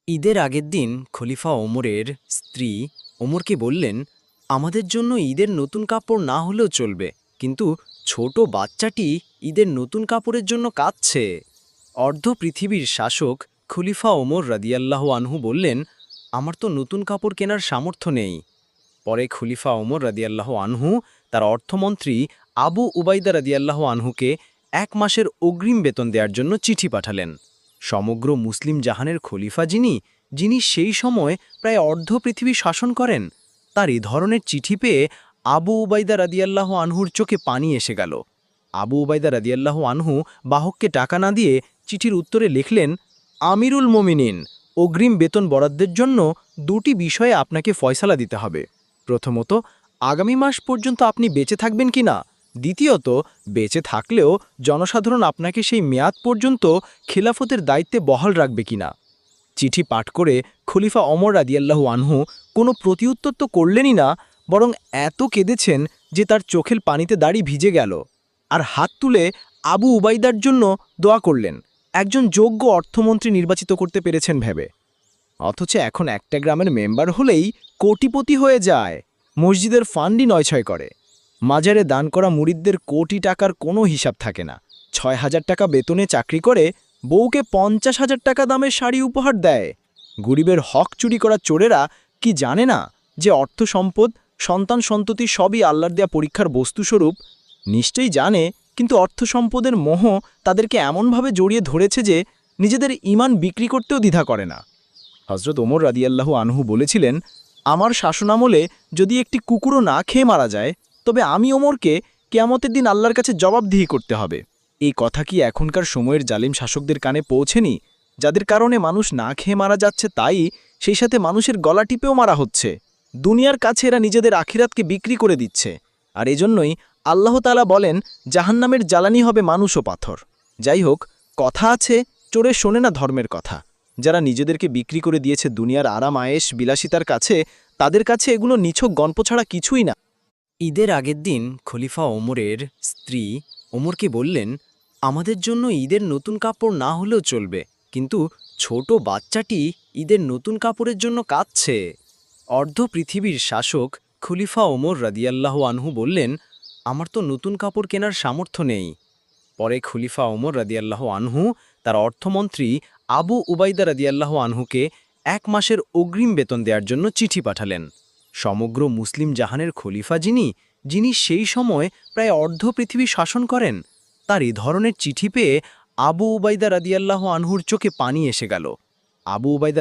ঈদের আগের দিন খলিফা ওমরের স্ত্রী ওমরকে বললেন, আমাদের জন্য ঈদের নতুন কাপড় না হলেও চলবে, কিন্তু ছোট বাচ্চাটি ঈদের নতুন কাপড়ের জন্য কাঁদছে। অর্ধ পৃথিবীর শাসক খলিফা ওমর রাদিয়াল্লাহু আনহু বললেন, আমার তো নতুন কাপড় কেনার সামর্থ্য নেই। পরে খলিফা ওমর রাদিয়াল্লাহু আনহু তার অর্থমন্ত্রী আবু উবাইদা রাদিয়াল্লাহু আনহুকে 1 মাসের অগ্রিম বেতন দেওয়ার জন্য চিঠি পাঠালেন। সমগ্র মুসলিম জাহানের খলিফা যিনি যিনি সেই সময় প্রায় অর্ধ পৃথিবী শাসন করেন, তার এই ধরনের চিঠি পেয়ে আবু উবাইদা রাদিয়াল্লাহু আনহুর চোখে পানি এসে গেল। আবু উবাইদা রাদিয়াল্লাহু আনহু বাহককে টাকা না দিয়ে চিঠির উত্তরে লিখলেন, আমিরুল মোমিনিন, অগ্রিম বেতন বরাদ্দের জন্য দুটি বিষয়ে আপনাকে ফয়সালা দিতে হবে। প্রথমত, আগামী মাস পর্যন্ত আপনি বেঁচে থাকবেন কি না। দ্বিতীয়ত, বেঁচে থাকলেও জনসাধারণ আপনাকে সেই মেয়াদ পর্যন্ত খিলাফতের দায়িত্বে বহাল রাখবে কিনা। চিঠি পাঠ করে খলিফা ওমর রাদিয়াল্লাহু আনহু কোনো প্রতিউত্তর তো করলেনই না, বরং এত কেঁদেছেন যে তার চোখের পানিতে দাড়ি ভিজে গেল। আর হাত তুলে আবু উবাইদার জন্য দোয়া করলেন, একজন যোগ্য অর্থমন্ত্রী নির্বাচিত করতে পেরেছেন ভেবে। অথচ এখন একটা গ্রামের মেম্বার হলেই কোটিপতি হয়ে যায়, মসজিদের ফান্ডই নয়ছয় করে, মাজারে দান করা মুরিদদের কোটি টাকার কোনো হিসাব থাকে না। 6,000 টাকা বেতনে চাকরি করে বউকে 50,000 টাকা দামের শাড়ি উপহার দেয়। গরিবের হক চুরি করা চোরেরা কি জানে না যে অর্থ সম্পদ, সন্তান সন্ততি সবই আল্লাহর দেয়া পরীক্ষার বস্তুস্বরূপ? নিশ্চয়ই জানে, কিন্তু অর্থ সম্পদের মোহ তাদেরকে এমনভাবে জড়িয়ে ধরেছে যে নিজেদের ঈমান বিক্রি করতেও দ্বিধা করে না। হযরত ওমর রাদিয়াল্লাহু আনহু বলেছিলেন, আমার শাসনামলে যদি একটি কুকুরও না খেয়ে মারা যায়, তবে আমি ওমরকে কিয়ামতের দিন আল্লাহর কাছে জবাবদিহি করতে হবে। এই কথা কি এখনকার সময়ের জালিম শাসকদের কানে পৌঁছেনি, যাদের কারণে মানুষ না খেয়ে মারা যাচ্ছে, তাই সেই সাথে মানুষের গলা টিপেও মারা হচ্ছে? দুনিয়ার কাছে এরা নিজেদের আখিরাতকে বিক্রি করে দিচ্ছে। আর এজন্যই আল্লাহ তাআলা বলেন, জাহান্নামের জ্বালানি হবে মানুষ ও পাথর। যাই হোক, কথা আছে, চোরে শোনে না ধর্মের কথা। যারা নিজেদেরকে বিক্রি করে দিয়েছে দুনিয়ার আরাম আয়েশ বিলাসিতার কাছে, তাদের কাছে এগুলো নিছক গল্প ছাড়া কিছুই না। ঈদের আগের দিন খলিফা ওমরের স্ত্রী ওমরকে বললেন, আমাদের জন্য ঈদের নতুন কাপড় না হলেও চলবে, কিন্তু ছোট বাচ্চাটি ঈদের নতুন কাপড়ের জন্য কাঁদছে। অর্ধ পৃথিবীর শাসক খলিফা ওমর রাদিয়াল্লাহু আনহু বললেন, আমার তো নতুন কাপড় কেনার সামর্থ্য নেই। পরে খলিফা ওমর রাদিয়াল্লাহু আনহু তার অর্থমন্ত্রী আবু উবাইদা রাদিয়াল্লাহু আনহুকে 1 মাসের অগ্রিম বেতন দেওয়ার জন্য চিঠি পাঠালেন। সমগ্র মুসলিম জাহানের খলিফা যিনি যিনি সেই সময় প্রায় অর্ধ পৃথিবী শাসন করেন, তার এই ধরনের চিঠি পেয়ে আবু উবাইদা রাদিয়াল্লাহু আনহুর চোখে পানি এসে গেল। আবু উবাইদা